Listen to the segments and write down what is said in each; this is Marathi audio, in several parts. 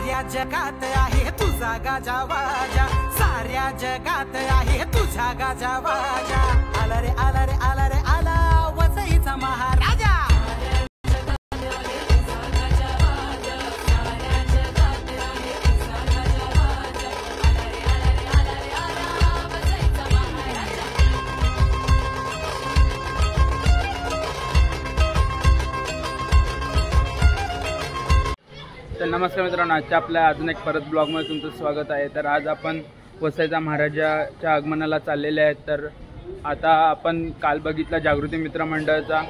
साऱ्या जगात आहे तुझा गाजावाजा, साऱ्या जगात आहे तुझा गाजावाजा। आला रे आला रे आला रे आला वसईचा महाराजा। तर नमस्कार मित्रांनो, आजच्या आपल्या अजून एक परत ब्लॉगमध्ये तुमचं स्वागत आहे। तर आज आपण वसईचा महाराजाच्या आगमनाला चाललेले आहेत। तर आता आपण काल बघितला जागृती मित्र मंडळाचा,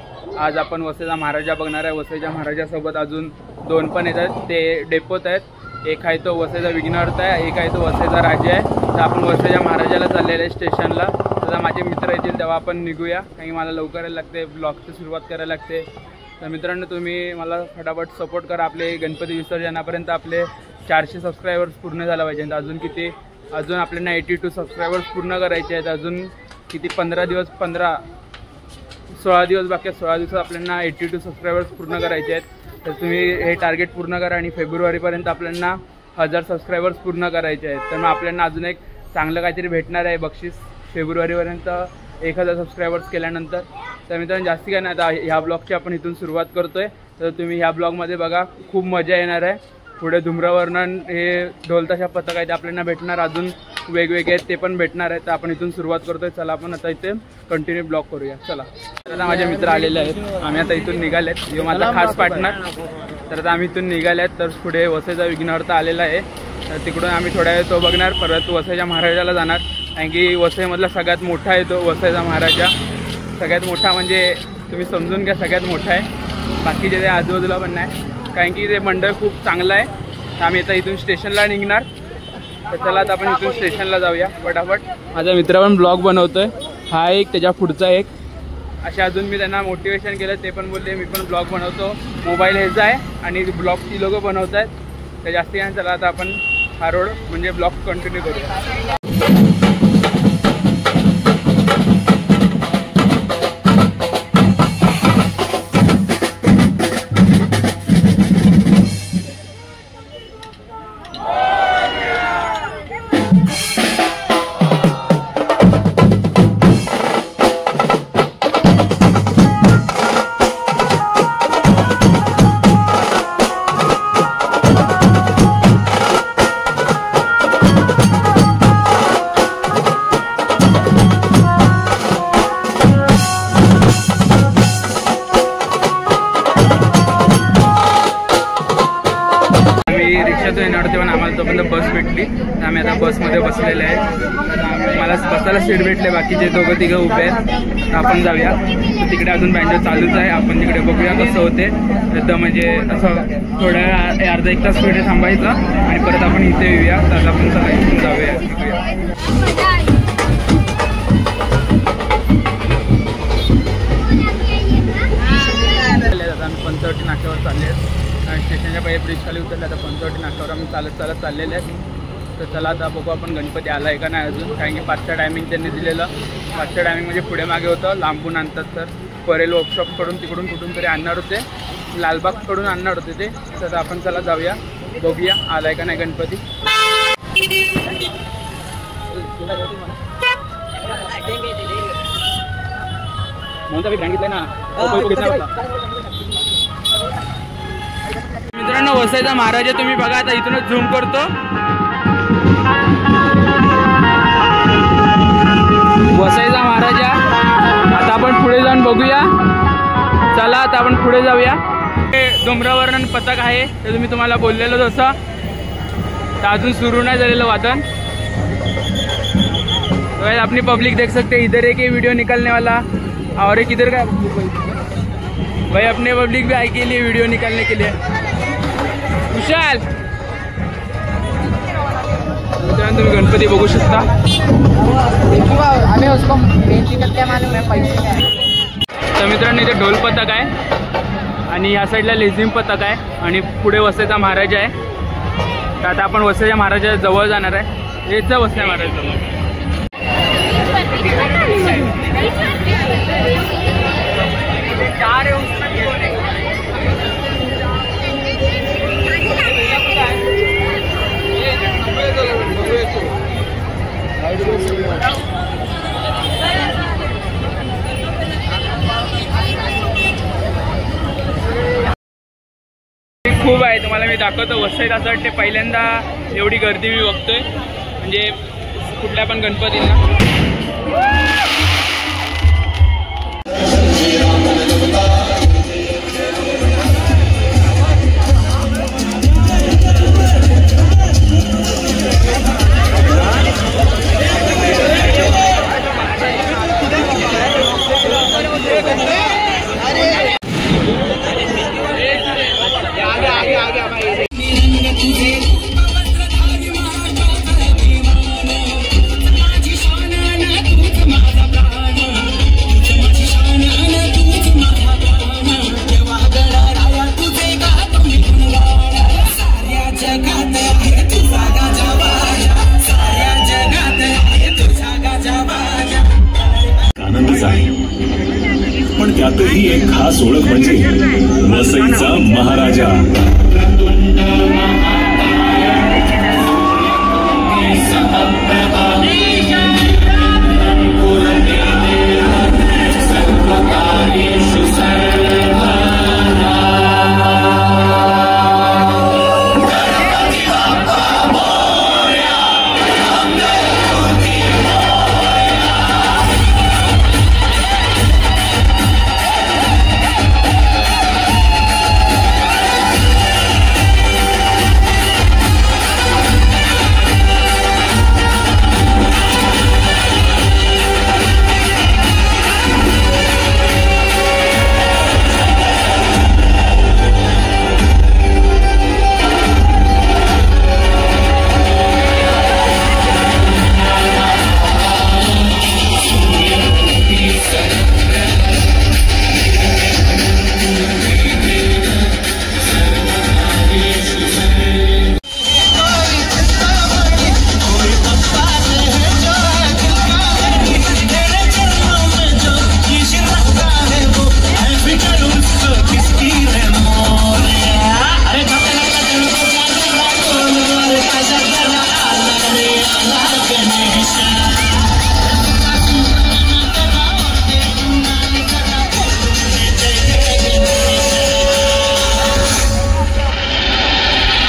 आज आपण वसईचा महाराजा बघणार आहे। वसईच्या महाराजासोबत अजून दोन पण येतात, ते डेपोत आहेत। एक आहे तो वसईचा विघ्नहर्ता आहे, एक आहे तो वसईचा राजा आहे। तर आपण वसईच्या महाराजाला चाललेले आहे स्टेशनला। तर माझे मित्र येतील तेव्हा आपण निघूया, कारण मला लवकर यायला लागते, ब्लॉगची सुरुवात करायला लागते। तर मित्रांनो, तुम्ही मला फटाफट सपोर्ट करा। आपले गणपती विसर्जनापर्यंत आपले 400 सबस्क्रायबर्स पूर्ण झाला पाहिजे। अजून आपल्याला 82 सबस्क्रायबर्स पूर्ण करायचे आहेत। अजून किती 16 दिवस बाकी आहेत। 16 दिवसात आपल्याला 82 सबस्क्रायबर्स पूर्ण करायचे आहेत। तर तुम्ही हे टार्गेट पूर्ण करा आणि फेब्रुवारीपर्यंत आपल्याला 1000 सबस्क्रायबर्स पूर्ण करायचे आहेत। तर मग आपल्याला अजून एक चांगलं काहीतरी भेटणार आहे बक्षीस फेब्रुवारीपर्यंत 1000 सबस्क्रायबर्स केल्यानंतर। तर मित्रांनो, जास्ती काय नाही, आता ह्या ब्लॉगची आपण इथून सुरुवात करतोय। तर तुम्ही ह्या ब्लॉगमध्ये बघा, खूप मजा येणार आहे। पुढे धूम्रवर्णन हे ढोलताशा पथक आहे ते आपल्याला भेटणार, अजून वेगवेगळे ते पण भेटणार आहे। तर आपण इथून सुरुवात करतोय। चला आपण आता इथे कंटिन्यू ब्लॉग करूया। चला, आता माझे मित्र आलेले आहेत, आम्ही आता इथून निघालेत, हे माझा खास पार्टनर। तर आता आम्ही इथून निघालेत। तर पुढे वसईचा विघ्नहर्ता आलेला आहे, तर तिकडून आम्ही थोड्या वेळ तो बघणार, परत वसईच्या महाराजाला जाणार, कारण की वसईमधला सगळ्यात मोठा आहे तो वसईचा महाराजा। सगळ्यात मोठा म्हणजे तुम्ही समजून घ्या, सगळ्यात मोठा आहे, बाकीचे ते आजूबाजूला पण नाही, कारण की ते मंडळ खूप चांगलं आहे। तर आम्ही आता इथून स्टेशनला निघणार। तर चला आता आपण इथून स्टेशनला जाऊया फटाफट। माझा मित्र पण ब्लॉग बनवतोय, हा एक, त्याच्या पुढचा एक, असे अजून मी त्यांना मोटिवेशन केलं, ते पण बोलले मी पण ब्लॉग बनवतो, मोबाईल ह्याचा आहे आणि ब्लॉग ती लोकं बनवत आहेत। तर जास्ती काय, चला आता आपण हा रोड म्हणजे ब्लॉग कंटिन्यू करूया। तेव्हा आम्हाला तोपर्यंत बस भेटली, तर आम्ही आता बसमध्ये बसलेले आहे। मला बसायला सीट भेटले, बाकीचे दोघं तिघं उभे आहेत। तर आपण जाऊया, तर तिकडे अजून बँजो चालूच आहे, आपण तिकडे बघूया कसं होते। एकदम म्हणजे असं थोड्या अर्धा एक तास पुढे थांबायचं आणि परत आपण इथे येऊया। तर आता आपण चला इथून जाऊया। आता आम्ही पंचवटी नाक्यावर चालले आहेत, स्टेशनच्या पहिले ब्रिज खाली उतरले, आता पंचवटी नाक्यावर आम्ही चालत चाललेले आहेत। तर चला आता बघू आपण गणपती आला आहे का नाही अजून, कारण की 5च्या टायमिंग त्यांनी दिलेलं, 5च्या टायमिंग म्हणजे पुढे मागे होतं, लांबून आणतात। तर परेल वर्कशॉपकडून तिकडून कुठून तरी आणणार होते, लालबागकडून आणणार होते ते। तर आपण चला जाऊया, बघूया आला आहे का नाही गणपती। मित्रांनो, वसईचा महाराजा तुम्ही बघा, आता इथूनच झूम करतो। वसईचा महाराजा, आता आपण पुढे जाऊन बघूया। चला आता आपण पुढे जाऊया। हे धूम्रवर्णन पथक आहे, ते तुम्ही तुम्हाला बोललेलं तसं, तर अजून सुरू नाही झालेलं वादन। तो अपनी पब्लिक देख सकते हैं, इधर एक वीडियो निकालने वाला और एक इधर का भाई, अपने पब्लिक भी आई के लिए वीडियो निकालने के लिए। विशाल, तुम्ही गणपती बघू शकता। तर मित्रांनो, इथे ढोल पथक आहे आणि या साईडला लेझिम पथक आहे आणि पुढे वसईचा महाराजा आहे। तर आता आपण वसईच्या महाराजा जवळ जाणार आहे, येत जा वसई महाराज। आहे तुम्हाला मी दाखवतो. वसईत असं वाटते पहिल्यांदा एवढी गर्दी मी बघतोय, म्हणजे कुठल्या पण गणपतीला. पण त्यातही एक खास ओळख म्हणजे वसईचा महाराजा.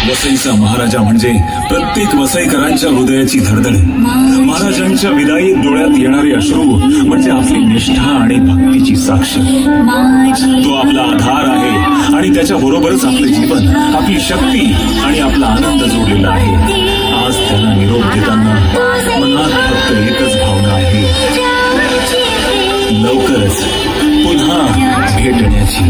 वसईचा महाराजा म्हणजे प्रत्येक वसईकरांच्या हृदयाची धडधड. महाराजांच्या विदाईत डोळ्यात येणारे अश्रू म्हणजे आपली निष्ठा आणि भक्तीची साक्ष. तो आपला आधार आहे आणि त्याच्या बरोबरच आपले जीवन, आपली शक्ती आणि आपला आनंद जोडलेला आहे. आज त्याला निरोप देताना मनात फक्त एकच भावना आहे, लवकरच पुन्हा भेटण्याची.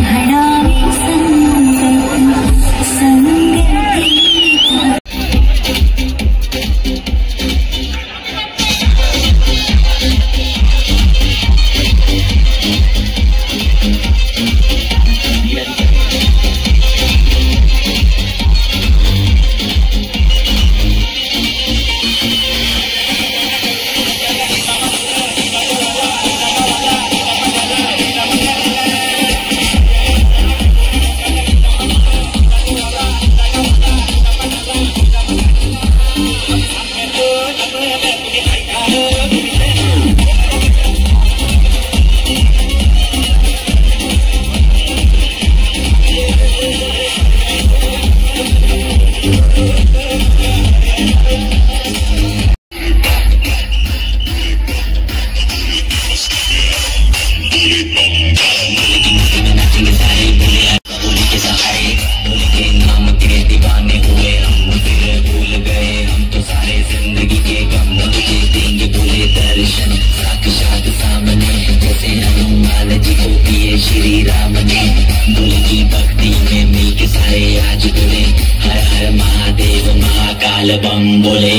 बम बोले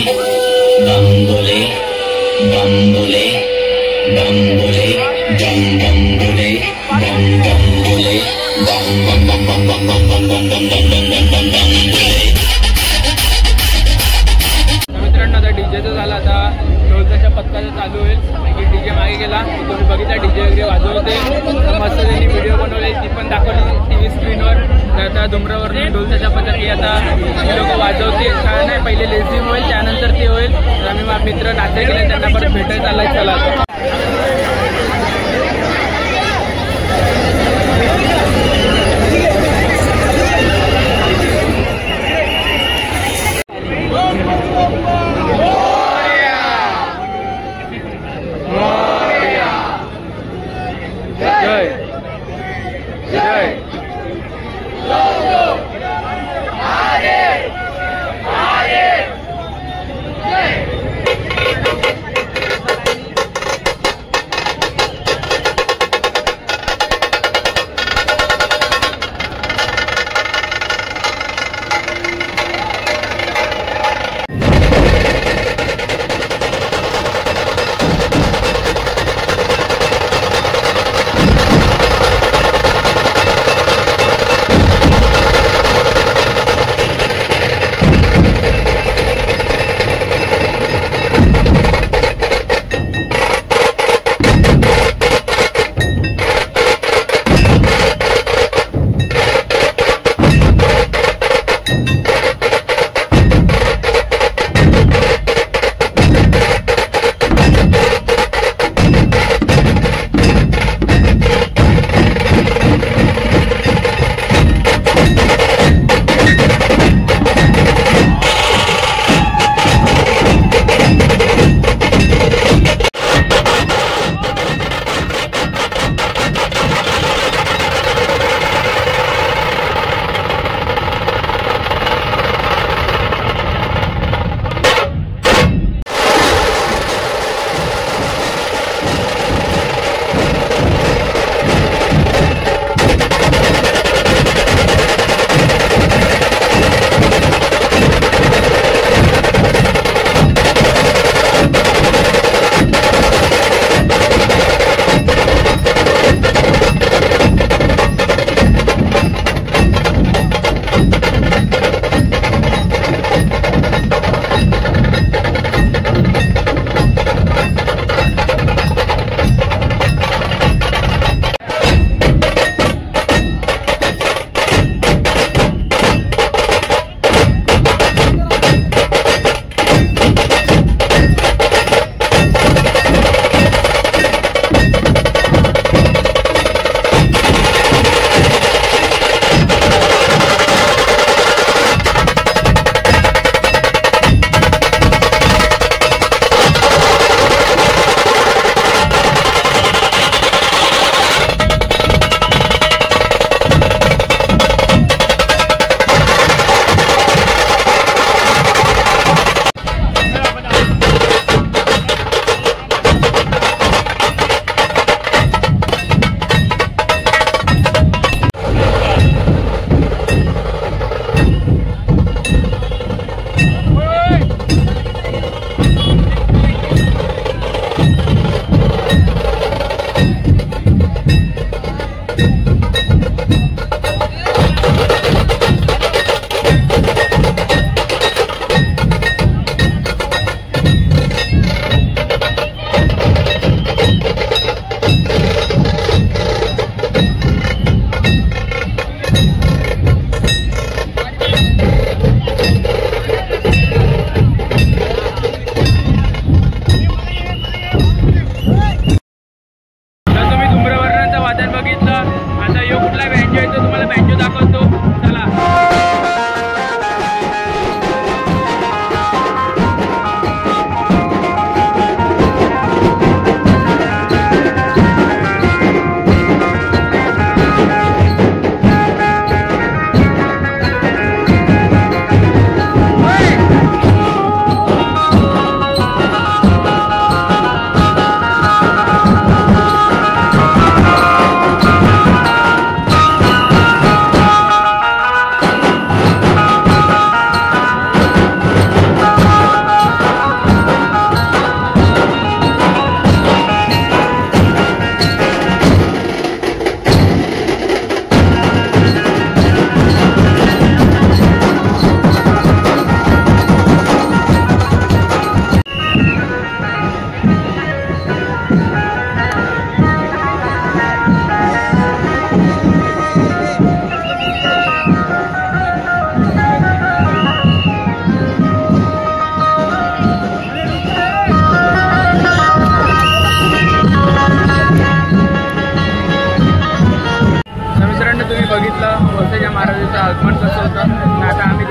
बम बोले बम बोले बम बोले बम बम बोले बम बम बोले बम बम बम बम बम बम बम बम बम बम बम बम बोले. मित्रांनो आता डीजेचं झालं, आता ढोलताच्या पथकाचं चालू होईल. की डीजे मागे गेला, तुम्ही बघितला डीजे वगैरे वाजवते, मस्त त्यांनी व्हिडिओ बनवले, ती पण दाखवली TV स्क्रीनवर. तर आता डोंगरावरून ढोलताच्या पथक आता ही लोक वाजवते. काय नाही, पहिले लेझिम होईल, त्यानंतर ते होईल. तर आम्ही मित्र नाते गेले, त्यांना परत भेटायला चाललाय. चला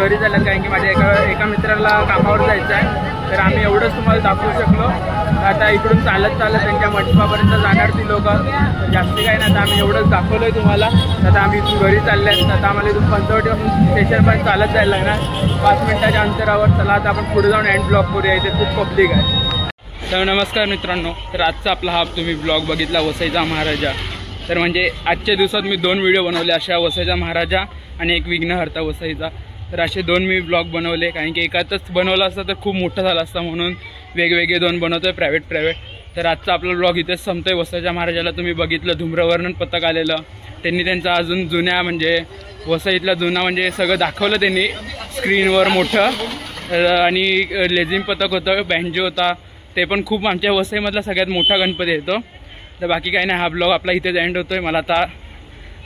घरी चालल्यात, कारण की माझ्या एका मित्राला कामावर जायचं आहे. तर आम्ही एवढंच तुम्हाला दाखवू शकलो. आता इकडून चालत त्यांच्या मंडपापर्यंत जाणार ती लोक, जास्ती काही नाही. आता आम्ही एवढंच दाखवलं आहे तुम्हाला. आता आम्ही इथून घरी चालले आहेत. आता आम्हाला इथून पंचवटीपासून स्टेशनपर्यंत चालत जायला लागणार 5 मिनिटाच्या अंतरावर. चला आता आपण पुढे जाऊन एंड ब्लॉग करूया. इथे खूप पब्लिक आहे. तर नमस्कार मित्रांनो, तर आजचा आपला हा तुम्ही ब्लॉग बघितला वसईचा महाराजा. तर म्हणजे आजच्या दिवसात मी 2 व्हिडिओ बनवले, अशा वसईचा महाराजा आणि एक विघ्नहर्ता वसईचा. तर असे 2 मी ब्लॉग बनवले, कारण की एकातच बनवलं असतं तर खूप मोठं झालं असतं, म्हणून वेगवेगळे 2 बनवतोय प्रायव्हेट. तर आजचा आपला ब्लॉग इथेच संपतोय. वसईच्या महाराजाला तुम्ही बघितलं, धूम्रवर्णन पथक आलेलं. त्यांनी त्यांचा अजून जुन्या म्हणजे वसईतला जुना म्हणजे सगळं दाखवलं त्यांनी स्क्रीनवर मोठं. आणि लेझिम पथक होतं, बँजो होता, ते पण खूप आमच्या वसईमधला सगळ्यात मोठा गणपती येतो. तर बाकी काही नाही, हा ब्लॉग आपला इथेच एंड होतोय. मला आता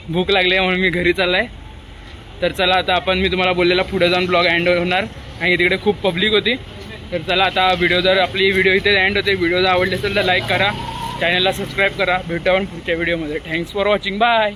भूक लागली आहे म्हणून मी घरी चालला आहे. तर चला आता मी तुम्हाला बोललेला पुढे जाऊन ब्लॉग एंड होणार, आणि तिकडे खूप पब्लिक होती. तर चला आता आपली व्हिडिओ इथे एंड होते. व्हिडिओ जर आवडले असेल तर लाईक करा, चॅनलला सबस्क्राईब करा. भेटू आपण पुढच्या व्हिडिओमध्ये. Thanks for watching, bye.